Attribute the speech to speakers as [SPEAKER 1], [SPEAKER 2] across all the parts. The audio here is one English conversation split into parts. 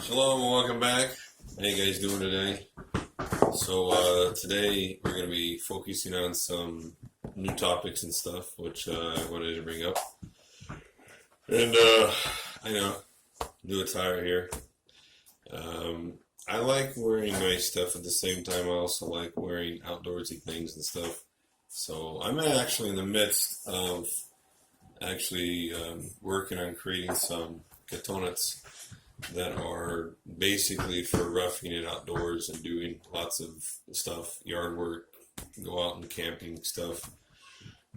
[SPEAKER 1] Shalom and welcome back. How you guys doing today? So today we're going to be focusing on some new topics and stuff, which I wanted to bring up. And I know, new attire here. I like wearing nice stuff. At the same time, I also like wearing outdoorsy things and stuff. So I'm actually in the midst of working on creating some cotonets that are basically for roughing it outdoors and doing lots of stuff, yard work, go out and camping stuff.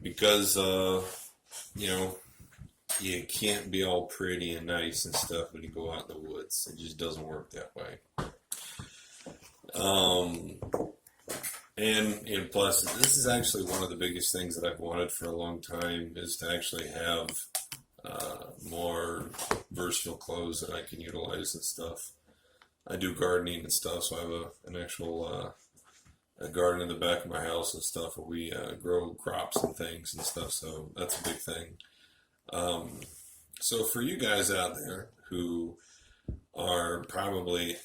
[SPEAKER 1] Because, you can't be all pretty and nice and stuff when you go out in the woods. It just doesn't work that way. And plus, this is actually one of the biggest things that I've wanted for a long time is to actually have more versatile clothes that I can utilize and stuff. I do gardening and stuff, so I have an actual a garden in the back of my house and stuff where we grow crops and things and stuff, so that's a big thing. So for you guys out there who are probably,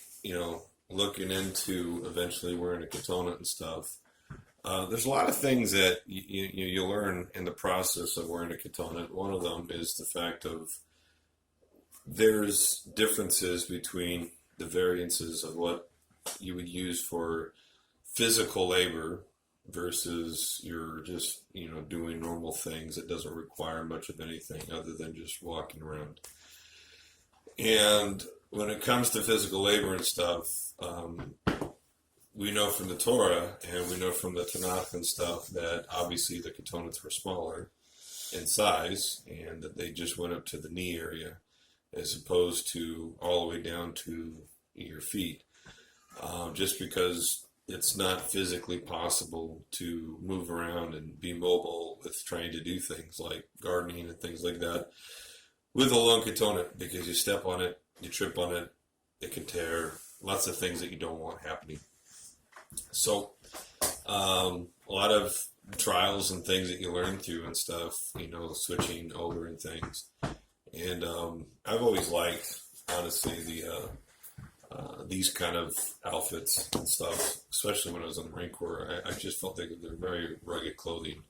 [SPEAKER 1] looking into eventually wearing a cotonet and stuff, there's a lot of things that you learn in the process of wearing a cotonet. One of them is the fact of there's differences between the variances of what you would use for physical labor versus you're just, doing normal things that doesn't require much of anything other than just walking around. And when it comes to physical labor and stuff, we know from the Torah and we know from the Tanakh and stuff that obviously the cotonets were smaller in size and that they just went up to the knee area as opposed to all the way down to your feet, just because it's not physically possible to move around and be mobile with trying to do things like gardening and things like that with a long cotonet, because you step on it, you trip on it, it can tear, lots of things that you don't want happening. So, a lot of trials and things that you learn through and stuff, switching over and things. And I've always liked, honestly, these kind of outfits and stuff, especially when I was in the Marine Corps. I just felt like they're very rugged clothing.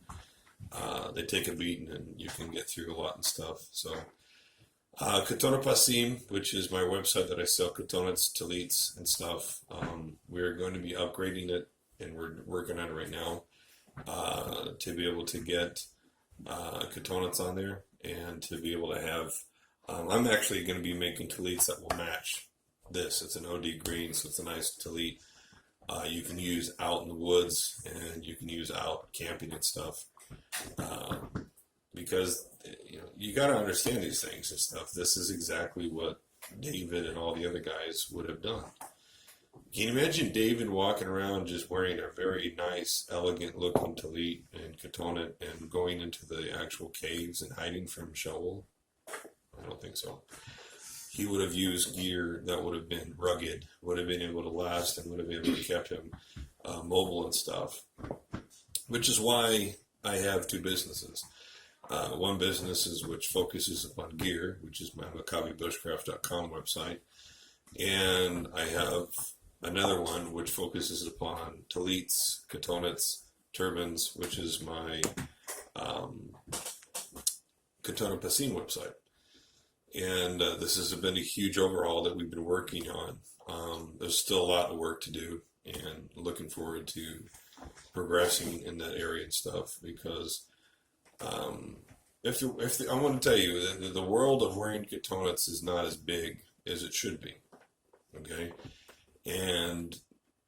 [SPEAKER 1] They take a beating and you can get through a lot and stuff. So, Katonet Pasim, which is my website that I sell cotonets, tallits, and stuff. We're going to be upgrading it, and we're working on it right now to be able to get cotonets on there and to be able to have. I'm actually going to be making tallits that will match this. It's an OD green, so it's a nice tallit. You can use out in the woods, and you can use out camping and stuff. Because you got to understand these things and stuff. This is exactly what David and all the other guys would have done. Can you imagine David walking around just wearing a very nice, elegant looking tallit and cotonet and going into the actual caves and hiding from Shaul? I don't think so. He would have used gear that would have been rugged, would have been able to last, and would have been able to keep him mobile and stuff. Which is why I have two businesses. One business is which focuses upon gear, which is my MaccabiBushcraft.com website, and I have another one which focuses upon tallits, cotonets, turbans, which is my Katonet Pasim website. And this has been a huge overhaul that we've been working on. There's still a lot of work to do, and looking forward to progressing in that area and stuff, because I want to tell you, the world of wearing cotonets is not as big as it should be, okay? And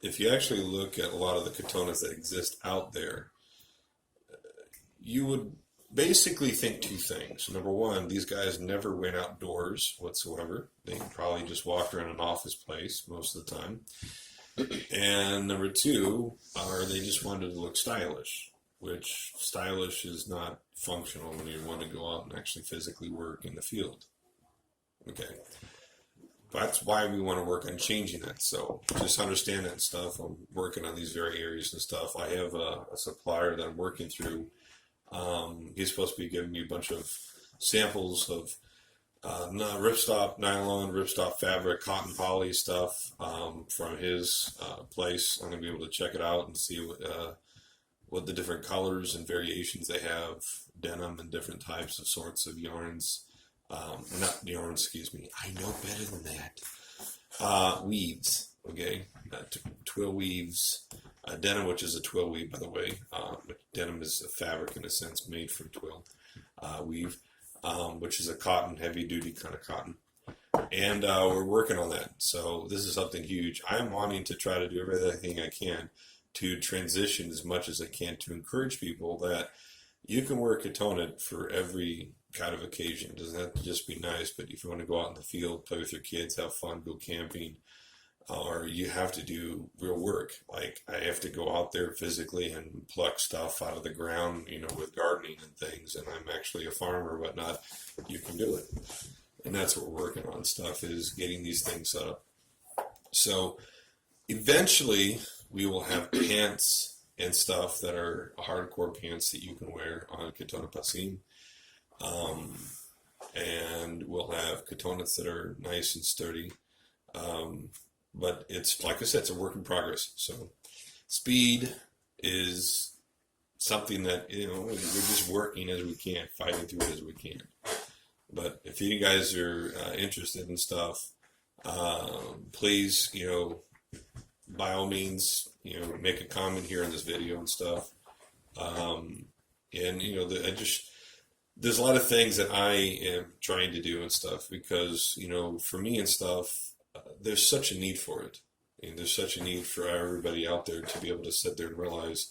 [SPEAKER 1] if you actually look at a lot of the cotonets that exist out there, you would basically think two things. Number one, these guys never went outdoors whatsoever. They probably just walked around an office place most of the time. And number two, they just wanted to look stylish, which stylish is not functional when you want to go out and actually physically work in the field. Okay. That's why we want to work on changing that. So just understand that stuff. I'm working on these very areas and stuff. I have a supplier that I'm working through. He's supposed to be giving me a bunch of samples of ripstop nylon, ripstop fabric, cotton poly stuff from his place. I'm going to be able to check it out and see what the different colors and variations they have, denim and different types of sorts of yarns. Not yarns, excuse me. I know better than that. Weaves, okay? Twill weaves. Denim, which is a twill weave, by the way. Denim is a fabric, in a sense, made from twill weave, which is a cotton, heavy-duty kind of cotton. And we're working on that. So this is something huge. I'm wanting to try to do everything I can to transition as much as I can to encourage people that you can wear a cotonut for every kind of occasion. It doesn't have to just be nice, but if you want to go out in the field, play with your kids, have fun, go camping, or you have to do real work. Like I have to go out there physically and pluck stuff out of the ground, with gardening and things, and I'm actually a farmer or whatnot, you can do it. And that's what we're working on, stuff is getting these things set up. So eventually we will have pants and stuff that are hardcore pants that you can wear on Katona Pasim. And we'll have cotonets that are nice and sturdy. But it's, like I said, it's a work in progress. So speed is something that, we're just working as we can, fighting through it as we can. But if you guys are interested in stuff, please, by all means, make a comment here in this video and stuff. There's a lot of things that I am trying to do and stuff because, for me and stuff, there's such a need for it. And there's such a need for everybody out there to be able to sit there and realize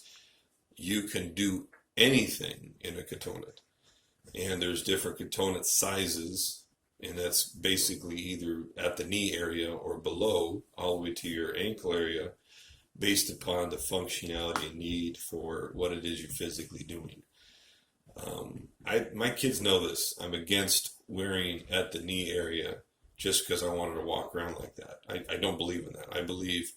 [SPEAKER 1] you can do anything in a cotonut. And there's different cotonut sizes, and that's basically either at the knee area or below, all the way to your ankle area, based upon the functionality and need for what it is you're physically doing. My kids know this. I'm against wearing at the knee area just because I wanted to walk around like that. I don't believe in that. I believe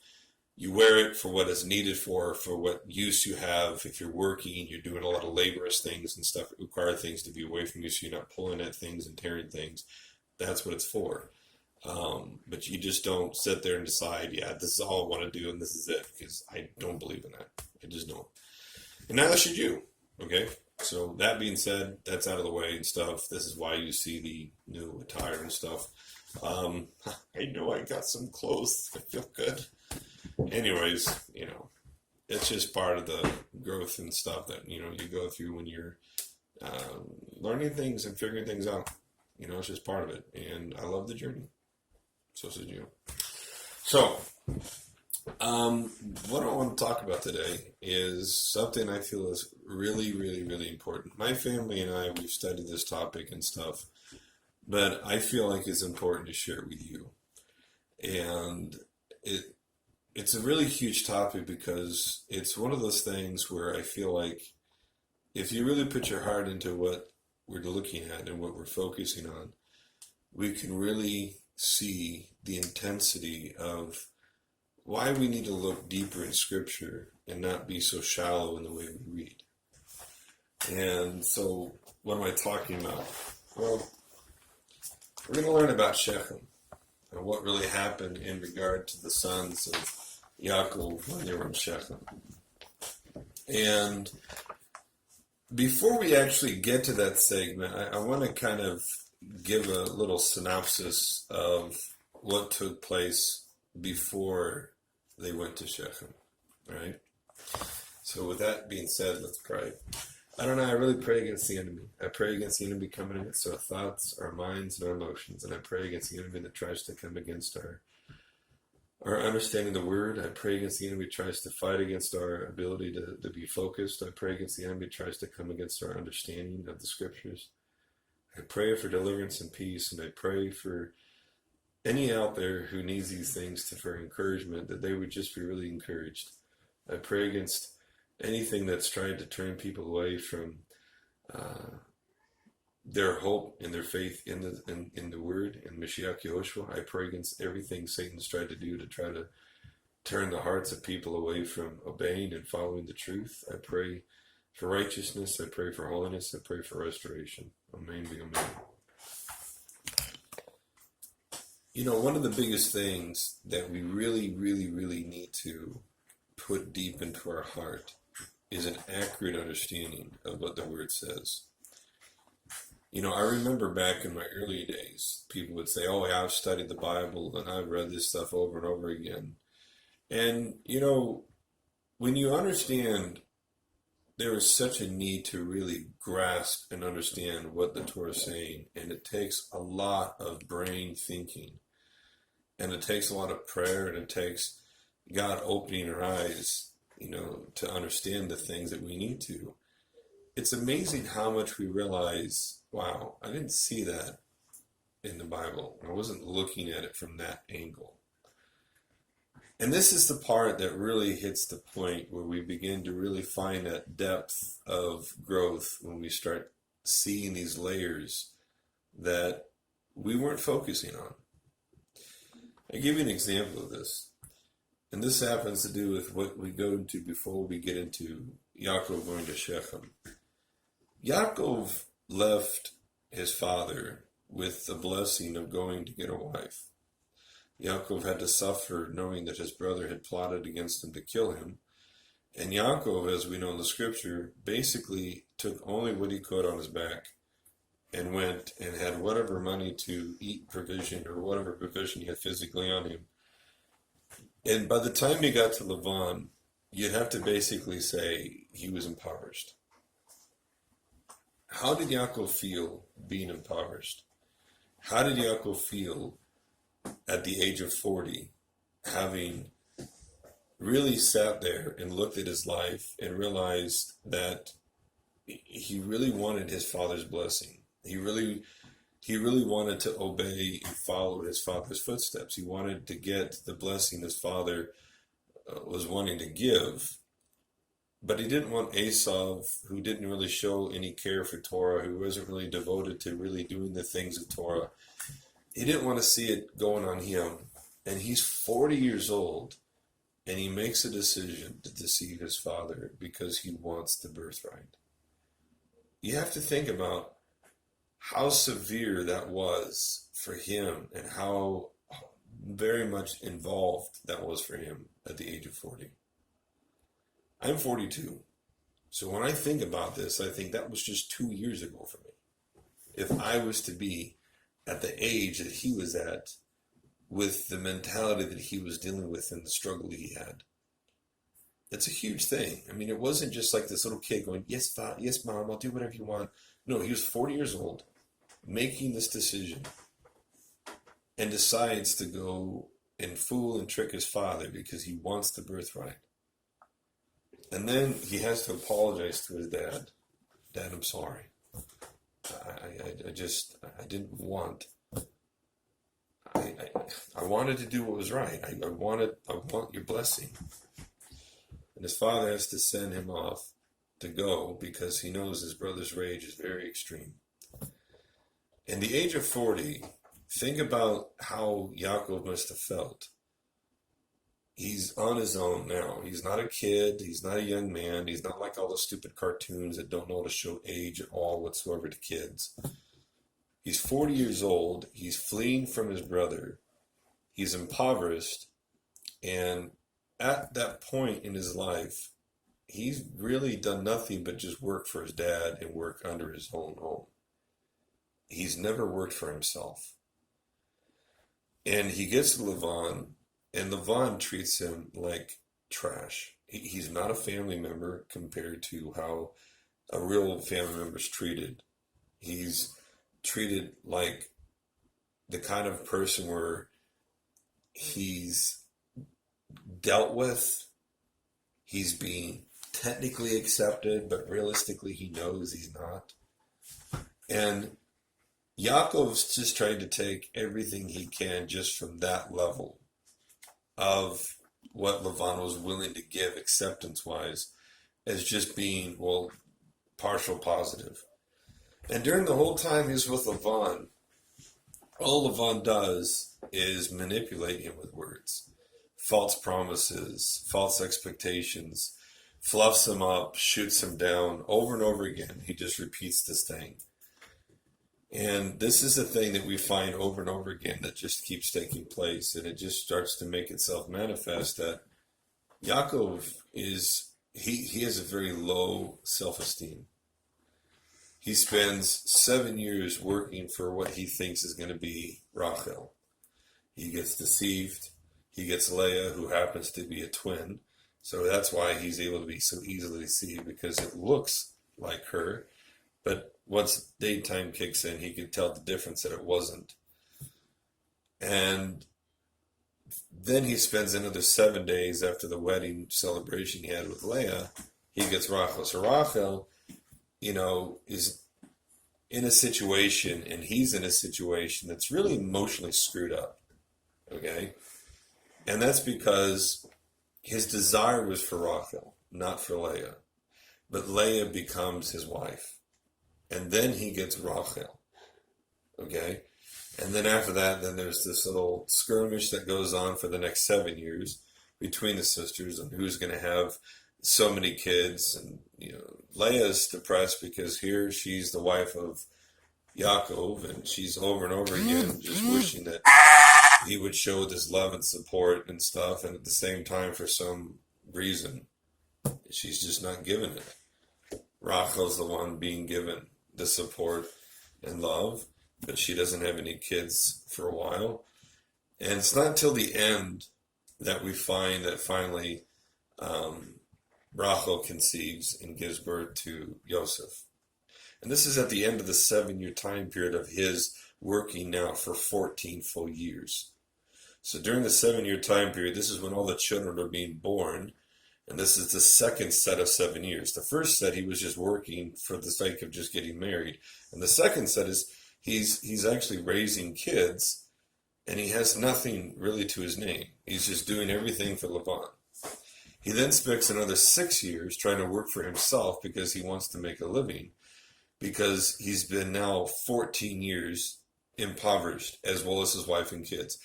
[SPEAKER 1] you wear it for what it's needed for what use you have. If you're working, you're doing a lot of laborious things and stuff that require things to be away from you so you're not pulling at things and tearing things. That's what it's for. But you just don't sit there and decide, yeah, this is all I want to do and this is it, because I don't believe in that. I just don't. And neither should you, okay? So that being said, that's out of the way and stuff. This is why you see the new attire and stuff. I know I got some clothes. I feel good. Anyways, it's just part of the growth and stuff that, you go through when you're learning things and figuring things out. It's just part of it. And I love the journey. So should you. So, what I want to talk about today is something I feel is really, really, really important. My family and I, we've studied this topic and stuff, but I feel like it's important to share with you. And it's a really huge topic because it's one of those things where I feel like if you really put your heart into what we're looking at and what we're focusing on, we can really see the intensity of why we need to look deeper in Scripture and not be so shallow in the way we read. And so, what am I talking about? Well, we're going to learn about Shechem and what really happened in regard to the sons of Yaakov when they were in Shechem. And before we actually get to that segment, I want to kind of give a little synopsis of what took place before they went to Shechem, right? So with that being said, let's pray. I don't know, I really pray against the enemy. I pray against the enemy coming against our thoughts, our minds, and our emotions. And I pray against the enemy that tries to come against our understanding the word. I pray against the enemy that tries to fight against our ability to be focused. I pray against the enemy that tries to come against our understanding of the scriptures. I pray for deliverance and peace, and I pray for any out there who needs these things for encouragement, that they would just be really encouraged. I pray against anything that's trying to turn people away from their hope and their faith in the Word, in Mashiach Yehoshua. I pray against everything Satan's tried to do to try to turn the hearts of people away from obeying and following the truth. I pray for righteousness. I pray for holiness. I pray for restoration. Amen. Amen. One of the biggest things that we really, really, really need to put deep into our heart is an accurate understanding of what the Word says. I remember back in my early days, people would say, oh, yeah, I've studied the Bible and I've read this stuff over and over again. And, when you understand there is such a need to really grasp and understand what the Torah is saying, and it takes a lot of brain thinking, and it takes a lot of prayer, and it takes God opening our eyes, to understand the things that we need to. It's amazing how much we realize, wow, I didn't see that in the Bible. I wasn't looking at it from that angle. And this is the part that really hits the point where we begin to really find that depth of growth when we start seeing these layers that we weren't focusing on. I'll give you an example of this. And this happens to do with what we go into before we get into Yaakov going to Shechem. Yaakov left his father with the blessing of going to get a wife. Yaakov had to suffer knowing that his brother had plotted against him to kill him. And Yaakov, as we know in the scripture, basically took only what he could on his back and went and had whatever money to eat provision or whatever provision he had physically on him. And by the time he got to Lavan, you'd have to basically say he was impoverished. How did Yaakov feel being impoverished? How did Yaakov feel at the age of 40, having really sat there and looked at his life and realized that he really wanted his father's blessing? He really wanted to obey and follow his father's footsteps. He wanted to get the blessing his father was wanting to give. But he didn't want Esau, who didn't really show any care for Torah, who wasn't really devoted to really doing the things of Torah. He didn't want to see it going on him. And he's 40 years old, and he makes a decision to deceive his father because he wants the birthright. You have to think about how severe that was for him and how very much involved that was for him at the age of 40. I'm 42. So when I think about this, I think that was just 2 years ago for me. If I was to be at the age that he was at, with the mentality that he was dealing with and the struggle he had. It's a huge thing. I mean, it wasn't just like this little kid going, yes, yes, Mom, I'll do whatever you want. No, he was 40 years old, making this decision, and decides to go and fool and trick his father because he wants the birthright. And then he has to apologize to his dad. Dad, I'm sorry. I didn't want. I wanted to do what was right. I want your blessing. And his father has to send him off to go because he knows his brother's rage is very extreme. In the age of 40, think about how Yaakov must have felt. He's on his own now. He's not a kid. He's not a young man. He's not like all the stupid cartoons that don't know how to show age at all whatsoever to kids. He's 40 years old. He's fleeing from his brother. He's impoverished. And at that point in his life, he's really done nothing but just work for his dad and work under his own home. He's never worked for himself. And he gets to Lavan, and Lavan treats him like trash. He's not a family member compared to how a real family member is treated. He's treated like the kind of person where he's dealt with, he's being technically accepted, but realistically he knows he's not. And Yaakov's just trying to take everything he can just from that level of what Lavan was willing to give acceptance-wise as just being, well, partial positive. And during the whole time he's with Lavan, all Lavan does is manipulate him with words. False promises, false expectations, fluffs him up, shoots him down over and over again. He just repeats this thing. And this is a thing that we find over and over again that just keeps taking place, and it just starts to make itself manifest that Yaakov he has a very low self-esteem. He spends 7 years working for what he thinks is going to be Rachel. He gets deceived. He gets Leah, who happens to be a twin. So that's why he's able to be so easily deceived, because it looks like her. But once daytime kicks in, he can tell the difference that it wasn't. And then he spends another 7 days after the wedding celebration he had with Leah. He gets Rachel. So Rachel, is in a situation, and he's in a situation that's really emotionally screwed up. Okay? And that's because his desire was for Rachel, not for Leah. But Leah becomes his wife. And then he gets Rachel. Okay? And then after that, then there's this little skirmish that goes on for the next 7 years between the sisters on who's going to have so many kids. And, Leah's depressed because here she's the wife of Yaakov, and she's over and over again just wishing that he would show this love and support and stuff. And at the same time, for some reason, she's just not giving it. Rachel's the one being given the support and love, but she doesn't have any kids for a while. And it's not until the end that we find that finally Rachel conceives and gives birth to Yosef. And this is at the end of the 7-year time period of his working now for 14 full years. So during the 7-year time period, this is when all the children are being born. And this is the second set of 7 years. The first set, he was just working for the sake of just getting married. And the second set is he's actually raising kids, and he has nothing really to his name. He's just doing everything for Laban. He then spends another 6 years trying to work for himself because he wants to make a living, because he's been now 14 years impoverished, as well as his wife and kids.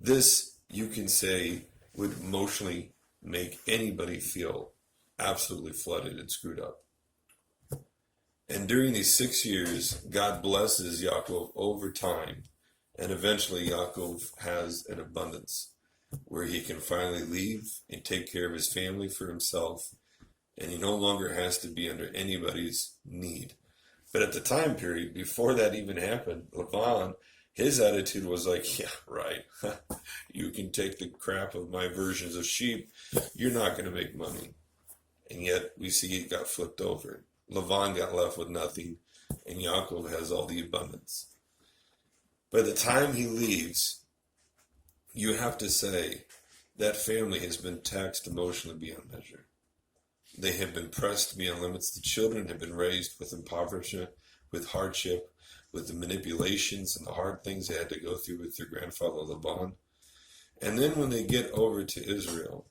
[SPEAKER 1] This, you can say, would emotionally make anybody feel absolutely flooded and screwed up. And during these 6 years, God blesses Yaakov over time, and eventually Yaakov has an abundance where he can finally leave and take care of his family for himself, and he no longer has to be under anybody's need. But at the time period, before that even happened, Laban, his attitude was like, yeah, right, you can take the crap of my versions of sheep, you're not going to make money. And yet we see it got flipped over. Laban got left with nothing, and Yaakov has all the abundance. By the time he leaves, you have to say that family has been taxed emotionally beyond measure. They have been pressed beyond limits. The children have been raised with impoverishment, with hardship, with the manipulations and the hard things they had to go through with their grandfather Laban. And then when they get over to Israel,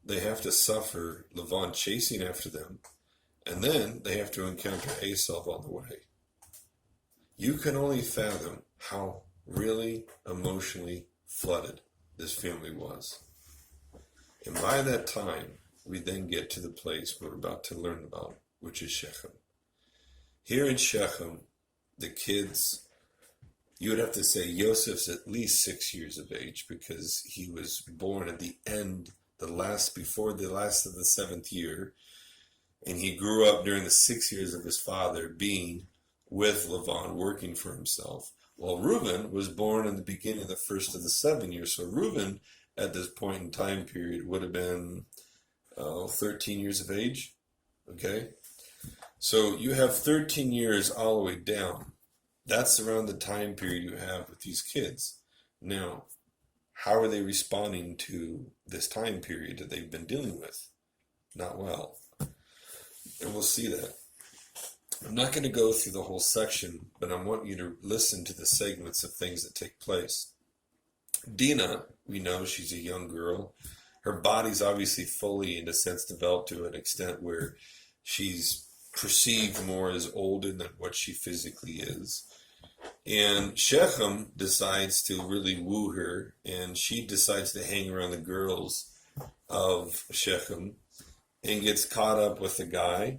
[SPEAKER 1] they have to suffer Laban chasing after them, and then they have to encounter Esau on the way. You can only fathom how really emotionally flooded this family was. And by that time, we then get to the place we're about to learn about, which is Shechem. Here in Shechem, the kids, you would have to say Joseph's at least 6 years of age, because he was born at the end, before the last of the 7th year, and he grew up during the 6 years of his father being with Laban, working for himself. Well, Reuben was born in the beginning of the first of the 7 years. So Reuben, at this point in time period, would have been 13 years of age. Okay? So you have 13 years all the way down. That's around the time period you have with these kids. Now, how are they responding to this time period that they've been dealing with? Not well. And we'll see that. I'm not going to go through the whole section, but I want you to listen to the segments of things that take place. Dinah, we know she's a young girl. Her body's obviously fully, in a sense, developed to an extent where she's perceived more as older than what she physically is. And Shechem decides to really woo her, and she decides to hang around the girls of Shechem and gets caught up with the guy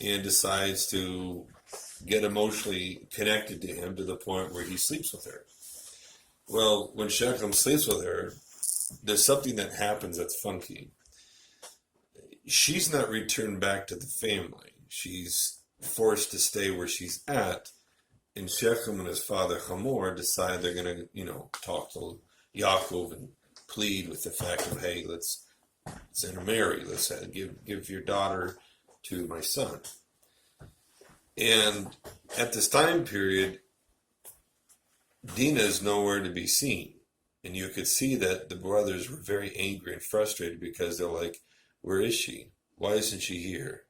[SPEAKER 1] and decides to get emotionally connected to him to the point where he sleeps with her. Well, when Shechem sleeps with her, there's something that happens that's funky. She's not returned back to the family. She's forced to stay where she's at. And Shechem and his father Hamor decide they're going to, talk to Yaakov and plead with the fact of, hey, let's intermarry. Let's give your daughter to my son. And at this time period, Dinah is nowhere to be seen. And you could see that the brothers were very angry and frustrated because they're like, where is she? Why isn't she here?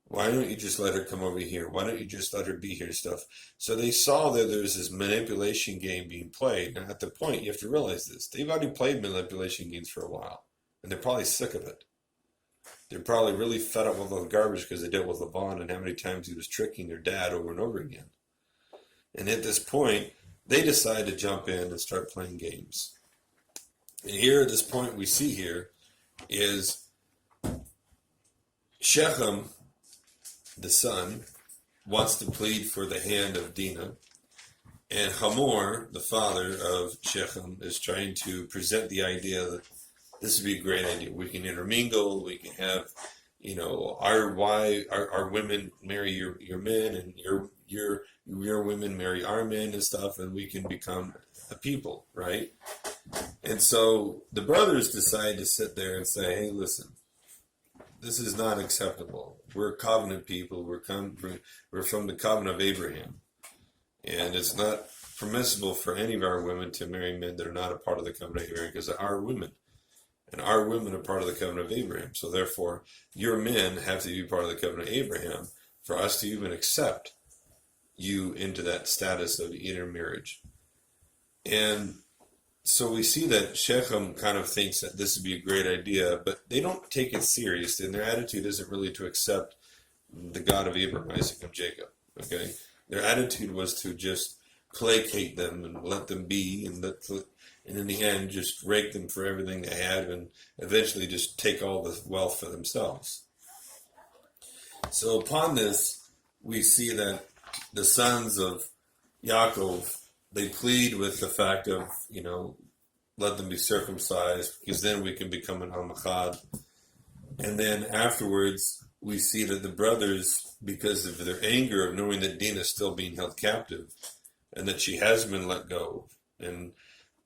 [SPEAKER 1] Why don't you just let her come over here? Why don't you just let her be here and stuff? So they saw that there was this manipulation game being played. Now, at the point, you have to realize this. They've already played manipulation games for a while. And they're probably sick of it. They're probably really fed up with all the garbage because they dealt with Lavan and how many times he was tricking their dad over and over again. And at this point, they decide to jump in and start playing games. And here at this point we see here is Shechem, the son, wants to plead for the hand of Dinah. And Hamor, the father of Shechem, is trying to present the idea that this would be a great idea. We can intermingle. We can have, our women marry your men, and your women marry our men and stuff, and we can become a people, right? And so the brothers decide to sit there and say, hey, listen, this is not acceptable. We're covenant people. We're from the covenant of Abraham, and it's not permissible for any of our women to marry men that are not a part of the covenant of Abraham because they are women. And our women are part of the covenant of Abraham. So therefore, your men have to be part of the covenant of Abraham for us to even accept you into that status of intermarriage. And so we see that Shechem kind of thinks that this would be a great idea, but they don't take it serious, and their attitude isn't really to accept the God of Abraham, Isaac, and Jacob. Okay? Their attitude was to just placate them and let them be, and in the end, just rake them for everything they had and eventually just take all the wealth for themselves. So upon this, we see that the sons of Yaakov, they plead with the fact of, let them be circumcised because then we can become an Amachad. And then afterwards, we see that the brothers, because of their anger of knowing that Dinah is still being held captive and that she has been let go, and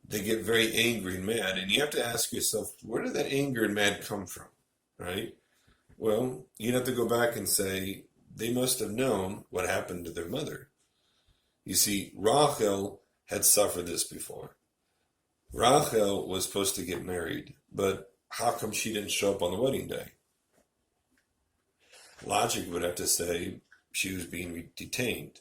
[SPEAKER 1] they get very angry and mad. And you have to ask yourself, where did that anger and mad come from, right? Well, you'd have to go back and say, they must have known what happened to their mother. You see, Rachel had suffered this before. Rachel was supposed to get married, but how come she didn't show up on the wedding day? Logic would have to say she was being detained.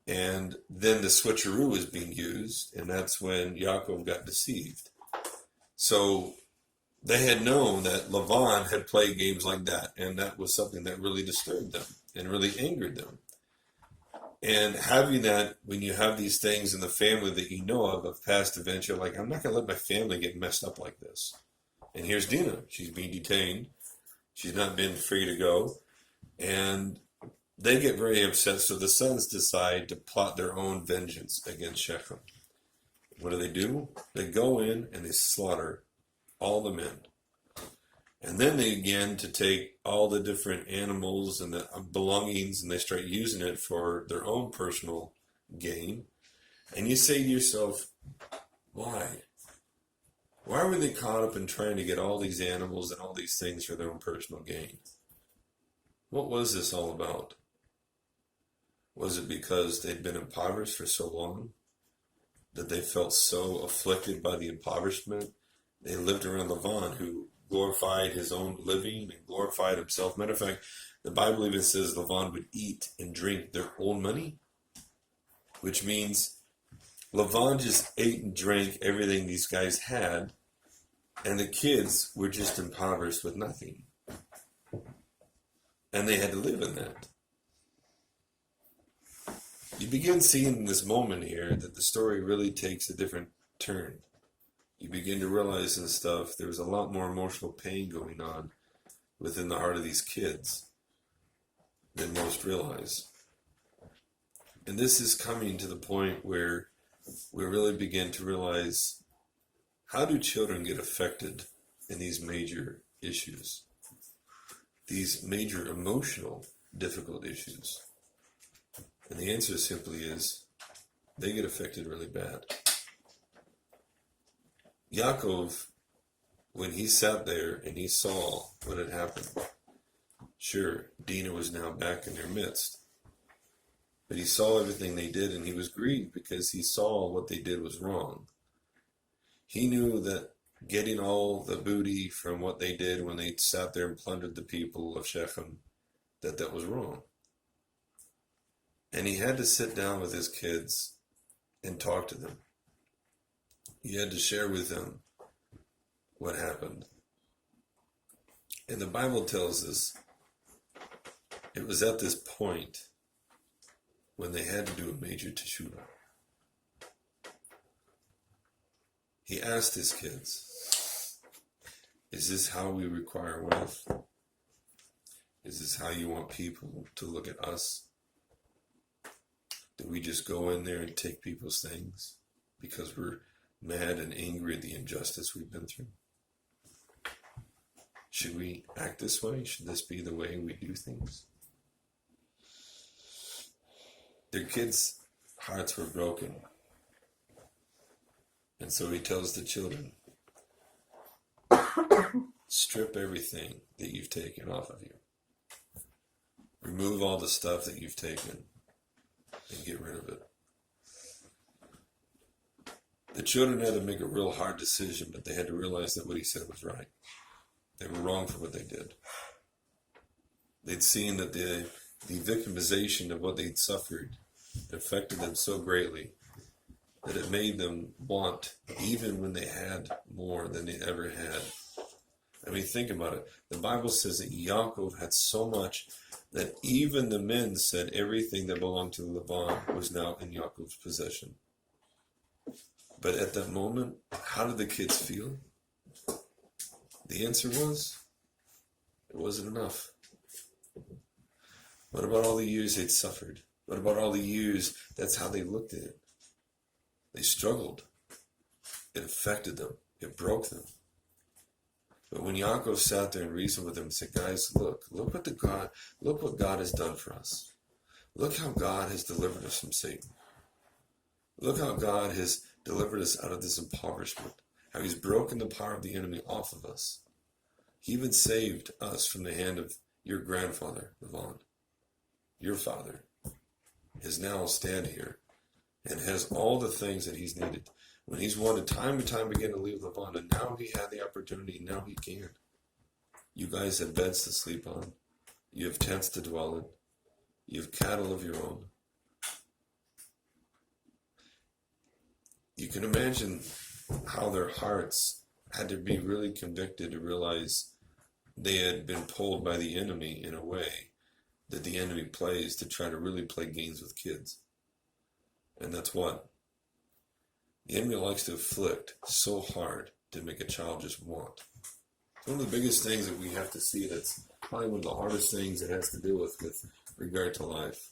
[SPEAKER 1] And then the switcheroo is being used, and that's when Yaakov got deceived. So they had known that Lavan had played games like that, and that was something that really disturbed them and really angered them. And having that, when you have these things in the family that you know of past events, you're like, I'm not going to let my family get messed up like this. And here's Dinah. She's being detained. She's not been free to go. And they get very upset, so the sons decide to plot their own vengeance against Shechem. What do? They go in and they slaughter all the men. And then they begin to take all the different animals and the belongings and they start using it for their own personal gain. And you say to yourself, why? Why were they caught up in trying to get all these animals and all these things for their own personal gain? What was this all about? Was it because they'd been impoverished for so long that they felt so afflicted by the impoverishment? They lived around Lavan, who glorified his own living and glorified himself. Matter of fact, the Bible even says Lavan would eat and drink their own money, which means Lavan just ate and drank everything these guys had, and the kids were just impoverished with nothing. And they had to live in that. You begin seeing in this moment here that the story really takes a different turn. You begin to realize and stuff, there was a lot more emotional pain going on within the heart of these kids than most realize. And this is coming to the point where we really begin to realize, how do children get affected in these major issues? These major emotional difficult issues. And the answer simply is, they get affected really bad. Yaakov, when he sat there and he saw what had happened, sure, Dinah was now back in their midst, but he saw everything they did and he was grieved because he saw what they did was wrong. He knew that getting all the booty from what they did when they sat there and plundered the people of Shechem, that was wrong. And he had to sit down with his kids and talk to them. He had to share with them what happened. And the Bible tells us it was at this point when they had to do a major teshuvah. He asked his kids, is this how we require wealth? Is this how you want people to look at us? Do we just go in there and take people's things because we're mad and angry at the injustice we've been through? Should we act this way? Should this be the way we do things? Their kids' hearts were broken. And so he tells the children, strip everything that you've taken off of you. Remove all the stuff that you've taken and get rid of it. The children had to make a real hard decision, but they had to realize that what he said was right. They were wrong for what they did. They'd seen that the victimization of what they'd suffered affected them so greatly that it made them want, even when they had more than they ever had. I mean, think about it. The Bible says that Yaakov had so much that even the men said everything that belonged to Laban was now in Yaakov's possession. But at that moment, how did the kids feel? The answer was, it wasn't enough. What about all the years they'd suffered? What about all the years that's how they looked at it? They struggled. It affected them. It broke them. But when Yaakov sat there and reasoned with them and said, guys, look what God has done for us. Look how God has delivered us from Satan. Look how God has delivered us out of this impoverishment. How he's broken the power of the enemy off of us. He even saved us from the hand of your grandfather, Laban. Your father is now stand here and has all the things that he's needed. When he's wanted time and time again to leave Laban, and now he had the opportunity, and now he can. You guys have beds to sleep on. You have tents to dwell in. You have cattle of your own. You can imagine how their hearts had to be really convicted to realize they had been pulled by the enemy in a way that the enemy plays to try to really play games with kids. And that's what? The enemy likes to afflict so hard to make a child just want. It's one of the biggest things that we have to see. That's probably one of the hardest things it has to do with regard to life.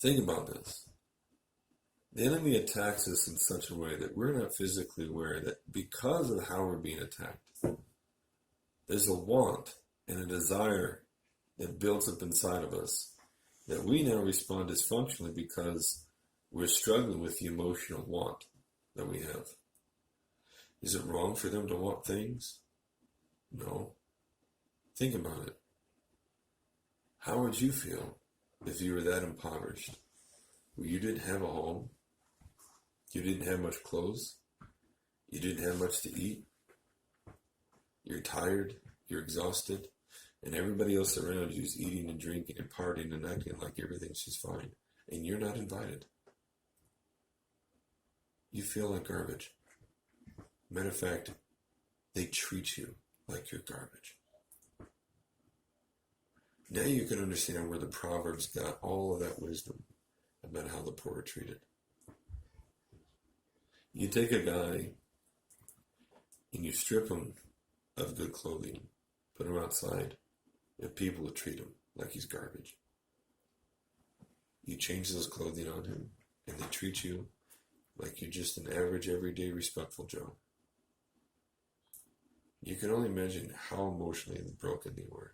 [SPEAKER 1] Think about this. The enemy attacks us in such a way that we're not physically aware that because of how we're being attacked, there's a want and a desire that builds up inside of us that we now respond dysfunctionally because we're struggling with the emotional want that we have. Is it wrong for them to want things? No. Think about it. How would you feel if you were that impoverished? Where you didn't have a home, you didn't have much clothes, you didn't have much to eat, you're tired, you're exhausted, and everybody else around you is eating and drinking and partying and acting like everything's just fine, and you're not invited. You feel like garbage. Matter of fact, they treat you like you're garbage. Now you can understand where the Proverbs got all of that wisdom about how the poor are treated. You take a guy and you strip him of good clothing, put him outside, and people will treat him like he's garbage. You change those clothing on him, and they treat you like you're just an average, everyday, respectful Joe. You can only imagine how emotionally broken they were.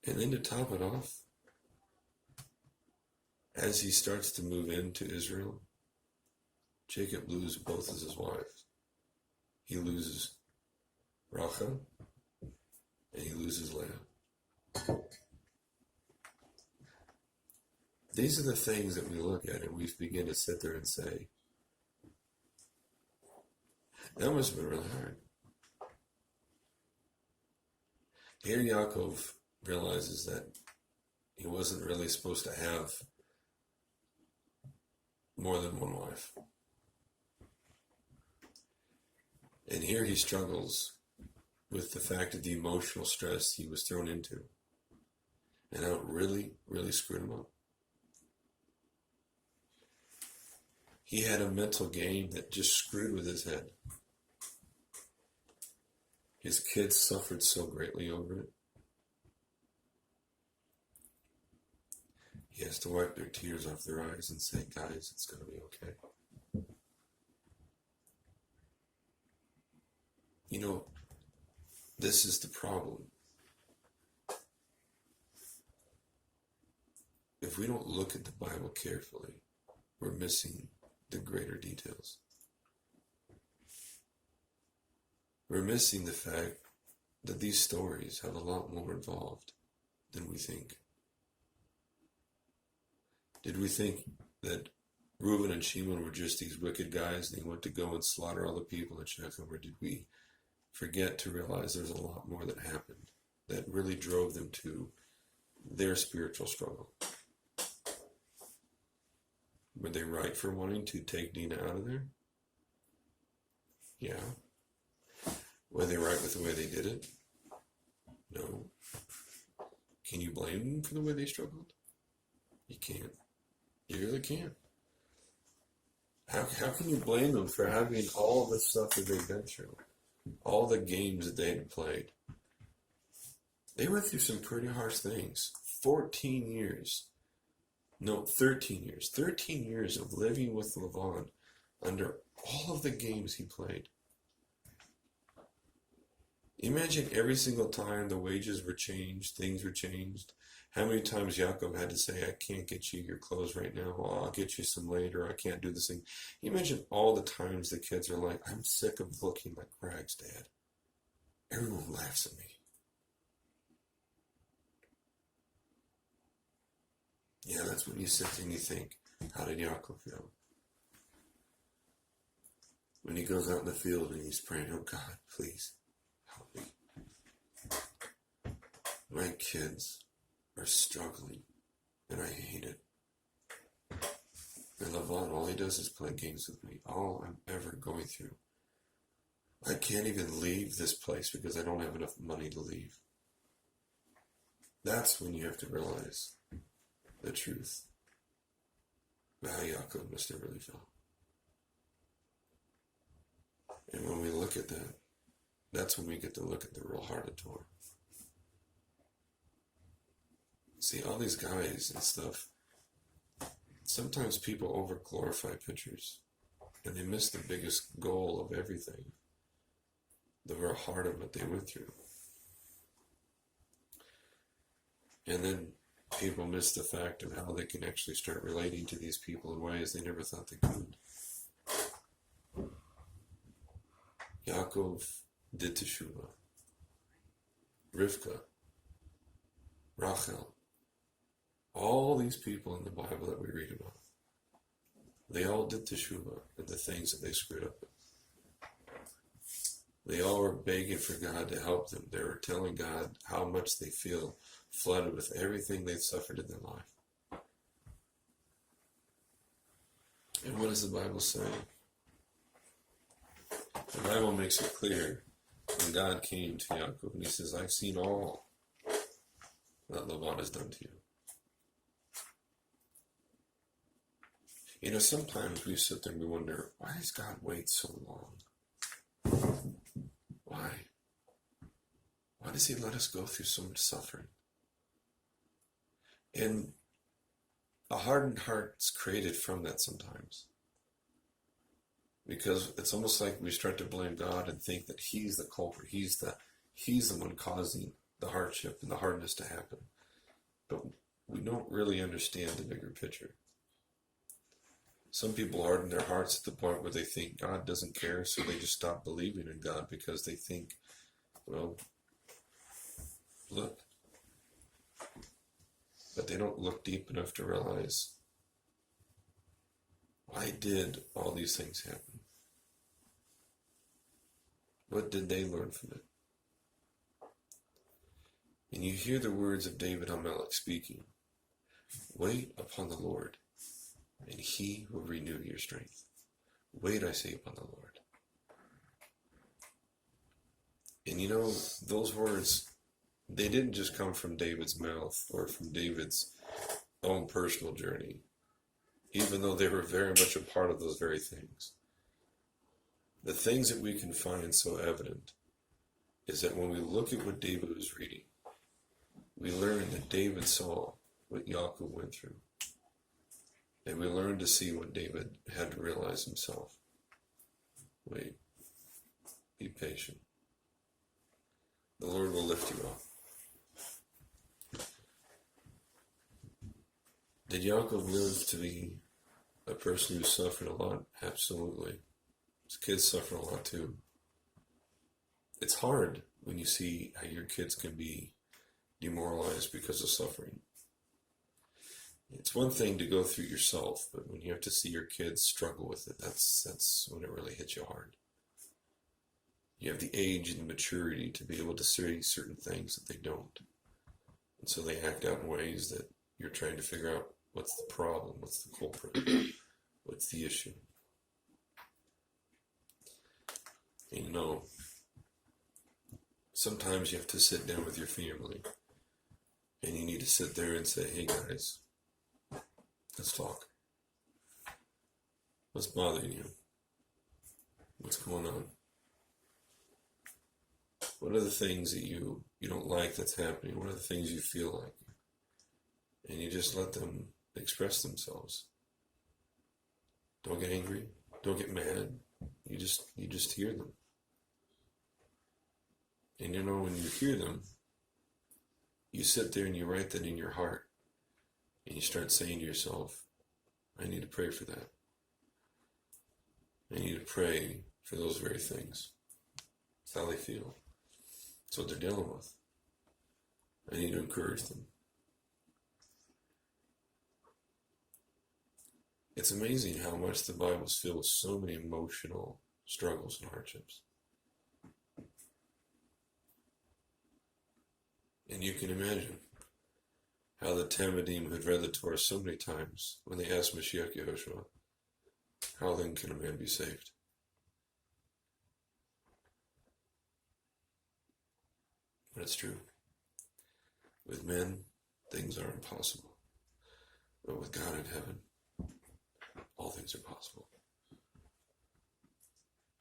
[SPEAKER 1] And then to top it off, as he starts to move into Israel, Jacob loses both of his wives. He loses Rachel, and he loses Leah. These are the things that we look at and we begin to sit there and say, that must have been really hard. Here Yaakov realizes that he wasn't really supposed to have more than one wife. And here he struggles with the fact of the emotional stress he was thrown into and how it really, really screwed him up. He had a mental game that just screwed with his head. His kids suffered so greatly over it. He has to wipe their tears off their eyes and say, guys, it's going to be okay. You know, this is the problem. If we don't look at the Bible carefully, we're missing the greater details. We're missing the fact that these stories have a lot more involved than we think. Did we think that Reuben and Shimon were just these wicked guys and they went to go and slaughter all the people in Shechem, or did we forget to realize there's a lot more that happened that really drove them to their spiritual struggle? Were they right for wanting to take Dinah out of there? Yeah. Were they right with the way they did it? No. Can you blame them for the way they struggled? You can't. You really can't. How can you blame them for having all the stuff that they've been through? All the games that they had played. They went through some pretty harsh things. 14 years. No, 13 years. 13 years of living with Lavan under all of the games he played. Imagine every single time the wages were changed, things were changed. How many times Yaakov had to say, I can't get you your clothes right now. Well, I'll get you some later. I can't do this thing. Imagine all the times the kids are like, I'm sick of looking like rags, Dad. Everyone laughs at me. Yeah, that's when you sit there and you think, how did Yaakov feel? When he goes out in the field and he's praying, oh God, please help me. My kids are struggling, and I hate it. And Lavan, all he does is play games with me. All I'm ever going through. I can't even leave this place because I don't have enough money to leave. That's when you have to realize the truth about how Yaakov must have really felt. And when we look at that, that's when we get to look at the real heart of Torah. See, all these guys and stuff, sometimes people over-glorify pictures, and they miss the biggest goal of everything, the real heart of what they went through. And then people miss the fact of how they can actually start relating to these people in ways they never thought they could. Yaakov did teshuvah. Rivka, Rachel, all these people in the Bible that we read about, they all did teshuvah and the things that they screwed up with. They all were begging for God to help them. They were telling God how much they feel flooded with everything they've suffered in their life. And what does the Bible say? The Bible makes it clear when God came to Yaakov and he says, I've seen all that Laban has done to you. You know, sometimes we sit there and we wonder, why does God wait so long? Why? Why does he let us go through so much suffering? And a hardened heart's created from that sometimes. Because it's almost like we start to blame God and think that He's the culprit. He's the one causing the hardship and the hardness to happen. But we don't really understand the bigger picture. Some people harden their hearts at the point where they think God doesn't care, so they just stop believing in God because they think, well, look. But they don't look deep enough to realize, why did all these things happen? What did they learn from it? And you hear the words of David Hamelech speaking, wait upon the Lord, and He will renew your strength. Wait, I say, upon the Lord. And you know, those words, they didn't just come from David's mouth or from David's own personal journey, even though they were very much a part of those very things. The things that we can find so evident is that when we look at what David was reading, we learn that David saw what Yaakov went through. And we learn to see what David had to realize himself. Wait. Be patient. The Lord will lift you up. Did Yaakov live to be a person who suffered a lot? Absolutely. His kids suffer a lot too. It's hard when you see how your kids can be demoralized because of suffering. It's one thing to go through yourself, but when you have to see your kids struggle with it, that's when it really hits you hard. You have the age and the maturity to be able to see certain things that they don't. And so they act out in ways that you're trying to figure out what's the problem, what's the culprit, what's the issue. And you know, sometimes you have to sit down with your family and you need to sit there and say, hey guys, let's talk. What's bothering you? What's going on? What are the things that you don't like that's happening? What are the things you feel like? And you just let them express themselves. Don't get angry. Don't get mad. You just hear them. And you know, when you hear them, you sit there and you write that in your heart. And you start saying to yourself, I need to pray for that. I need to pray for those very things. That's how they feel. That's what they're dealing with. I need to encourage them. It's amazing how much the Bible is filled with so many emotional struggles and hardships. And you can imagine how the Talmudim had read the Torah so many times when they asked Mashiach Yehoshua, how then can a man be saved? But it's true. With men, things are impossible. But with God in heaven, all things are possible.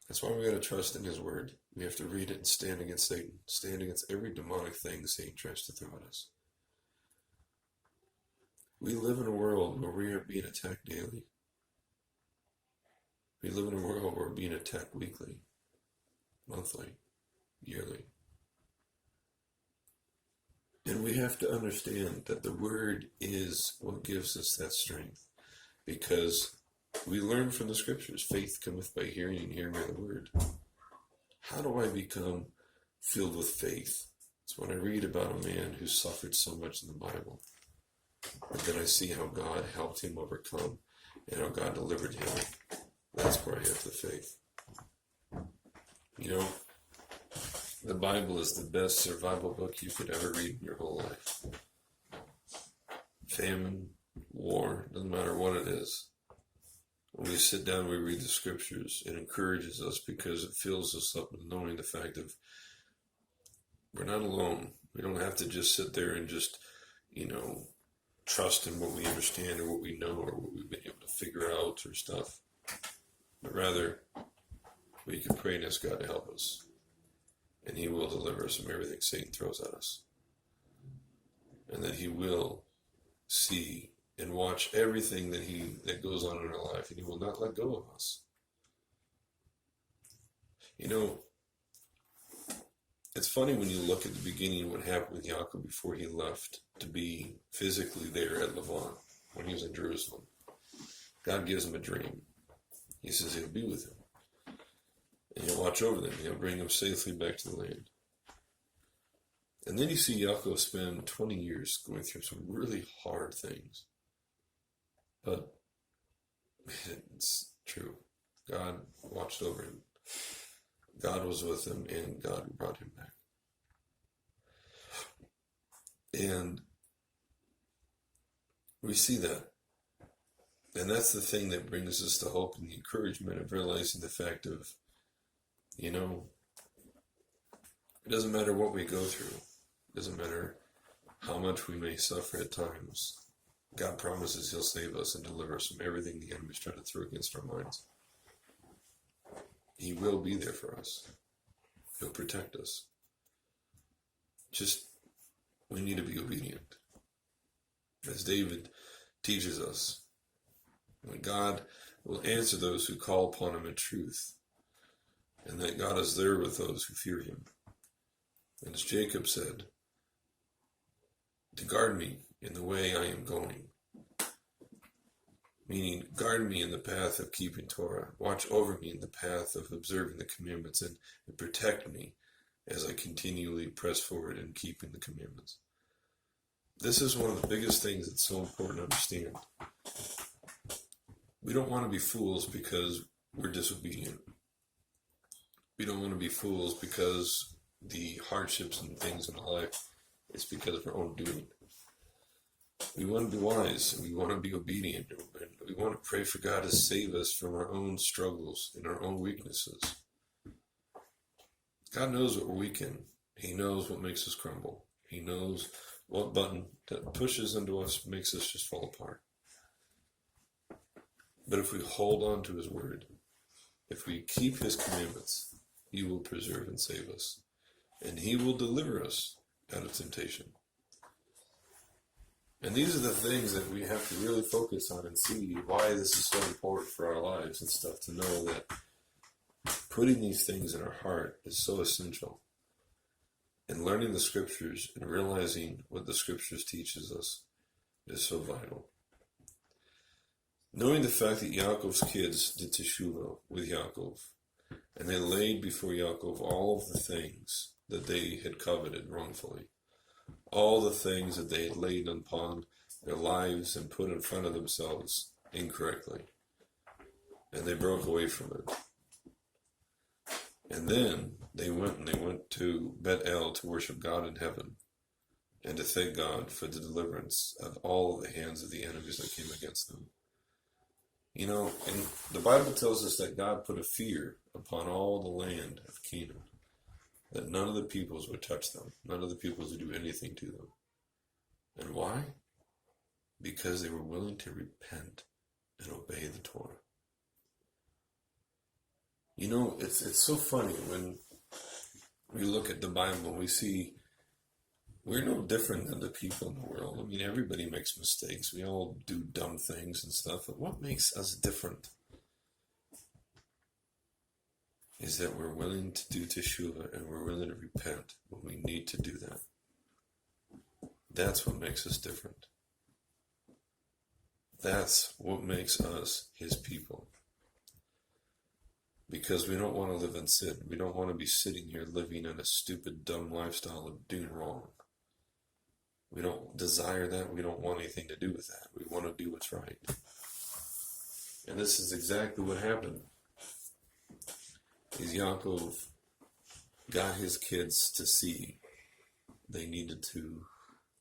[SPEAKER 1] That's why we got to trust in His Word. We have to read it and stand against Satan. Stand against every demonic thing Satan tries to throw at us. We live in a world where we are being attacked daily. We live in a world where we're being attacked weekly, monthly, yearly. And we have to understand that the Word is what gives us that strength. Because we learn from the Scriptures, faith cometh by hearing and hearing by the Word. How do I become filled with faith? It's when I read about a man who suffered so much in the Bible. And then I see how God helped him overcome and how God delivered him. That's where I have the faith. You know, the Bible is the best survival book you could ever read in your whole life. Famine, war, doesn't matter what it is. When we sit down, we read the Scriptures. It encourages us because it fills us up with knowing the fact of we're not alone. We don't have to just sit there and just, trust in what we understand or what we know or what we've been able to figure out or stuff. But rather, we can pray and ask God to help us. And He will deliver us from everything Satan throws at us. And that He will see and watch everything that goes on in our life, and he will not let go of us. You know, it's funny when you look at the beginning of what happened with Yaakov before he left to be physically there at Levi, when he was in Jerusalem. God gives him a dream. He says he'll be with him, and he'll watch over them. He'll bring them safely back to the land. And then you see Yaakov spend 20 years going through some really hard things. But it's true. God watched over him. God was with him, and God brought him back. And we see that. And that's the thing that brings us the hope and the encouragement of realizing the fact of, you know, it doesn't matter what we go through. It doesn't matter how much we may suffer at times. God promises he'll save us and deliver us from everything the enemy's trying to throw against our minds. He will be there for us. He'll protect us. Just, we need to be obedient. As David teaches us, that God will answer those who call upon him in truth, and that God is there with those who fear him. And as Jacob said, to guard me in the way I am going. Meaning, guard me in the path of keeping Torah. Watch over me in the path of observing the commandments, and protect me as I continually press forward in keeping the commandments. This is one of the biggest things that's so important to understand. We don't want to be fools because we're disobedient. We don't want to be fools because the hardships and things in life is because of our own doing. We want to be wise, and we want to be obedient, and we want to pray for God to save us from our own struggles and our own weaknesses. God knows what we're weak in. He knows what makes us crumble. He knows what button that pushes into us makes us just fall apart. But if we hold on to his word, if we keep his commandments, he will preserve and save us, and he will deliver us out of temptation. And these are the things that we have to really focus on and see why this is so important for our lives and stuff, to know that putting these things in our heart is so essential. And learning the scriptures and realizing what the scriptures teaches us is so vital. Knowing the fact that Yaakov's kids did teshuvah with Yaakov, and they laid before Yaakov all of the things that they had coveted wrongfully, all the things that they had laid upon their lives and put in front of themselves incorrectly. And they broke away from it. And then they went to Bethel to worship God in heaven and to thank God for the deliverance of all of the hands of the enemies that came against them. You know, and the Bible tells us that God put a fear upon all the land of Canaan, that none of the peoples would touch them. None of the peoples would do anything to them. And why? Because they were willing to repent and obey the Torah. You know, it's so funny when we look at the Bible, we see we're no different than the people in the world. I mean, everybody makes mistakes. We all do dumb things and stuff. But what makes us different is that we're willing to do teshuvah and we're willing to repent when we need to do that. That's what makes us different. That's what makes us his people. Because we don't want to live in sin. We don't want to be sitting here living in a stupid, dumb lifestyle of doing wrong. We don't desire that. We don't want anything to do with that. We want to do what's right. And this is exactly what happened. Yaakov got his kids to see they needed to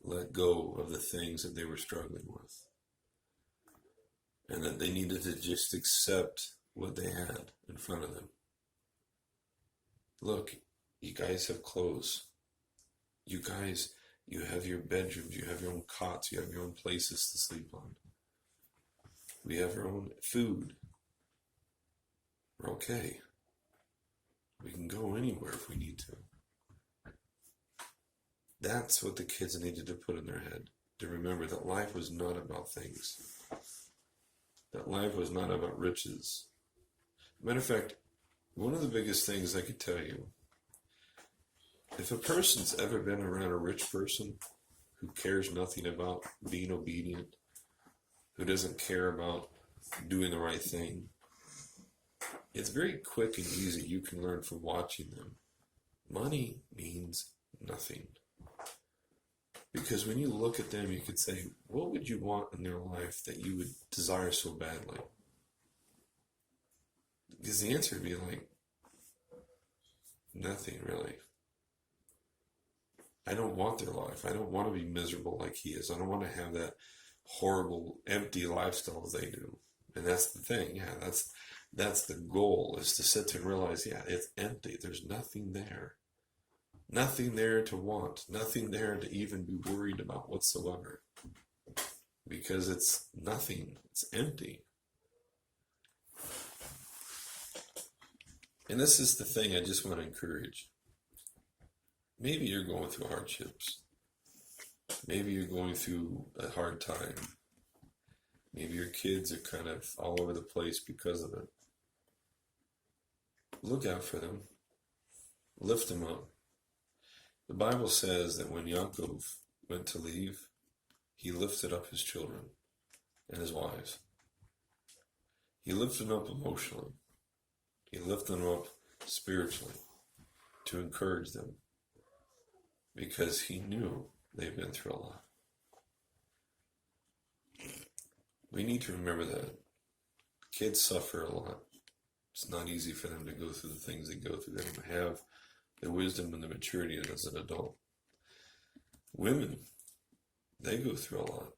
[SPEAKER 1] let go of the things that they were struggling with. And that they needed to just accept what they had in front of them. Look, you guys have clothes. You have your bedrooms, you have your own cots, you have your own places to sleep on. We have our own food. We're okay. We can go anywhere if we need to. That's what the kids needed to put in their head. to remember that life was not about things. That life was not about riches. Matter of fact, one of the biggest things I could tell you, if a person's ever been around a rich person who cares nothing about being obedient, who doesn't care about doing the right thing, it's very quick and easy. You can learn from watching them. Money means nothing. Because when you look at them, you could say, what would you want in their life that you would desire so badly? Because the answer would be like, nothing really. I don't want their life. I don't want to be miserable like he is. I don't want to have that horrible, empty lifestyle they do. And that's the thing. Yeah, that's the goal, is to sit there and realize, yeah, it's empty. There's nothing there. Nothing there to want. Nothing there to even be worried about whatsoever. Because it's nothing. It's empty. And this is the thing I just want to encourage. Maybe you're going through hardships. Maybe you're going through a hard time. Maybe your kids are kind of all over the place because of it. Look out for them. Lift them up. The Bible says that when Yaakov went to leave, he lifted up his children and his wives. He lifted them up emotionally. He lifted them up spiritually to encourage them, because he knew they've been through a lot. We need to remember that. Kids suffer a lot. It's not easy for them to go through the things they go through. They don't have the wisdom and the maturity as an adult. Women, they go through a lot.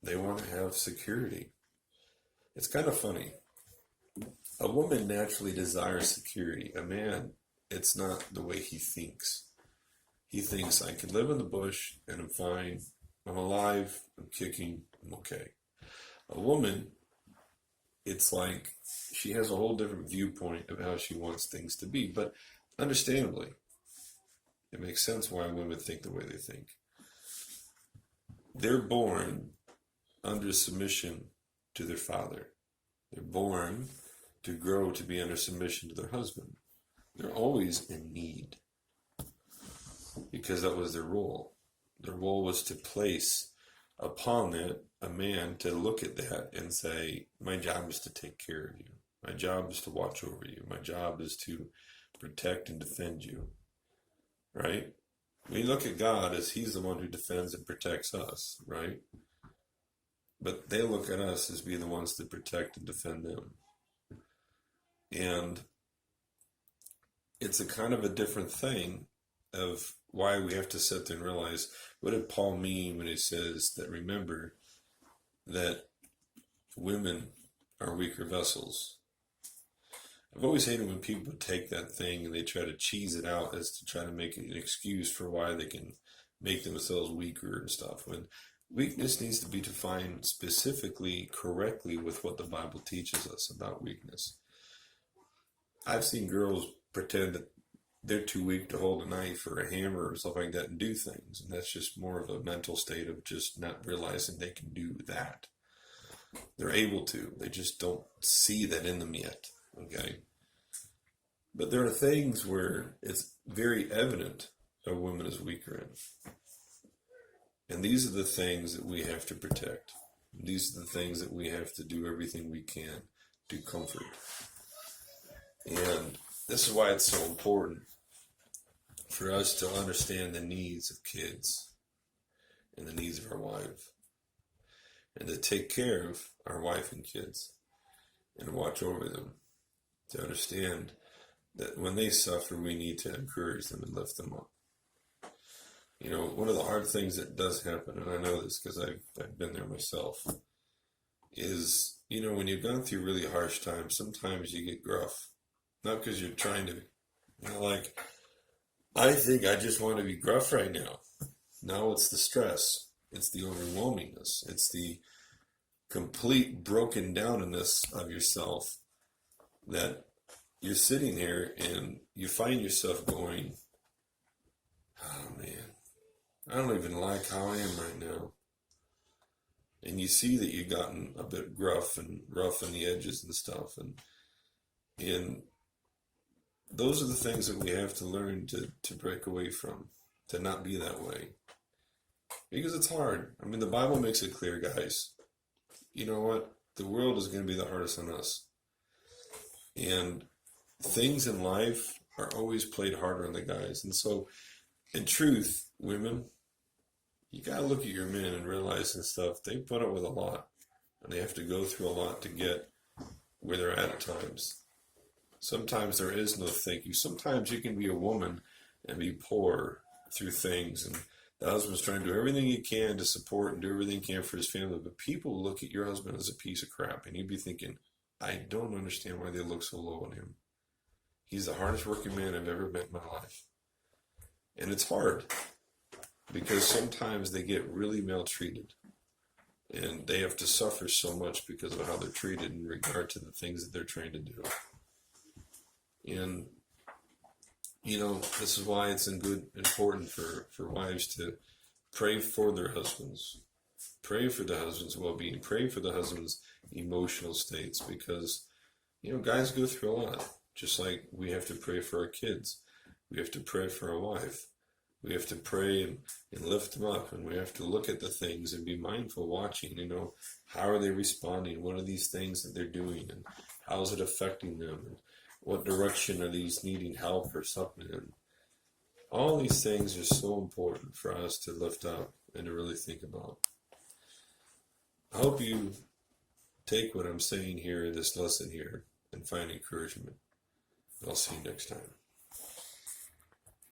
[SPEAKER 1] They want to have security. It's kind of funny. A woman naturally desires security. A man, it's not the way he thinks. He thinks, I can live in the bush and I'm fine. I'm alive. I'm kicking. I'm okay. A woman, it's like she has a whole different viewpoint of how she wants things to be. But understandably, it makes sense why women think the way they think. They're born under submission to their father. They're born to grow to be under submission to their husband. They're always in need, because that was their role. Their role was to place upon that a man to look at that and say, my job is to take care of you. My job is to watch over you. My job is to protect and defend you. Right? We look at God as he's the one who defends and protects us, right? But they look at us as being the ones to protect and defend them. And it's a kind of a different thing of why we have to sit there and realize, what did Paul mean when he says that, remember that women are weaker vessels? I've always hated when people take that thing and they try to cheese it out as to try to make an excuse for why they can make themselves weaker and stuff. When weakness needs to be defined specifically, correctly with what the Bible teaches us about weakness. I've seen girls pretend that they're too weak to hold a knife or a hammer or stuff like that and do things. And that's just more of a mental state of just not realizing they can do that. They're able to. They just don't see that in them yet. Okay? But there are things where it's very evident a woman is weaker in. And these are the things that we have to protect. These are the things that we have to do everything we can to comfort. And this is why it's so important for us to understand the needs of kids and the needs of our wife, and to take care of our wife and kids and watch over them, to understand that when they suffer, we need to encourage them and lift them up. You know, one of the hard things that does happen, and I know this because I've been there myself, is, you know, when you've gone through really harsh times, sometimes you get gruff. Not because you're trying to, you know, like, I think I just want to be gruff right now. No, it's the stress. It's the overwhelmingness. It's the complete broken downness of yourself that you're sitting there and you find yourself going, oh man, I don't even like how I am right now. And you see that you've gotten a bit gruff and rough on the edges and stuff. And those are the things that we have to learn to break away from, to not be that way. Because it's hard. I mean, the Bible makes it clear, guys. You know what? The world is going to be the hardest on us. And things in life are always played harder on the guys. And so, in truth, women, you got to look at your men and realize and stuff, they put up with a lot. And they have to go through a lot to get where they're at times. Sometimes there is no thank you. Sometimes you can be a woman and be poor through things. And the husband's trying to do everything he can to support and do everything he can for his family. But people look at your husband as a piece of crap. And you'd be thinking, I don't understand why they look so low on him. He's the hardest working man I've ever met in my life. And it's hard because sometimes they get really maltreated. And they have to suffer so much because of how they're treated in regard to the things that they're trying to do. And, you know, this is why it's important for wives to pray for their husbands. Pray for the husband's well-being. Pray for the husband's emotional states because, you know, guys go through a lot. Just like we have to pray for our kids. We have to pray for our wife. We have to pray and lift them up, and we have to look at the things and be mindful watching, you know, how are they responding? What are these things that they're doing, and how is it affecting them? And what direction are these needing help or something in? All these things are so important for us to lift up and to really think about. I hope you take what I'm saying here, this lesson here, and find encouragement. I'll see you next time.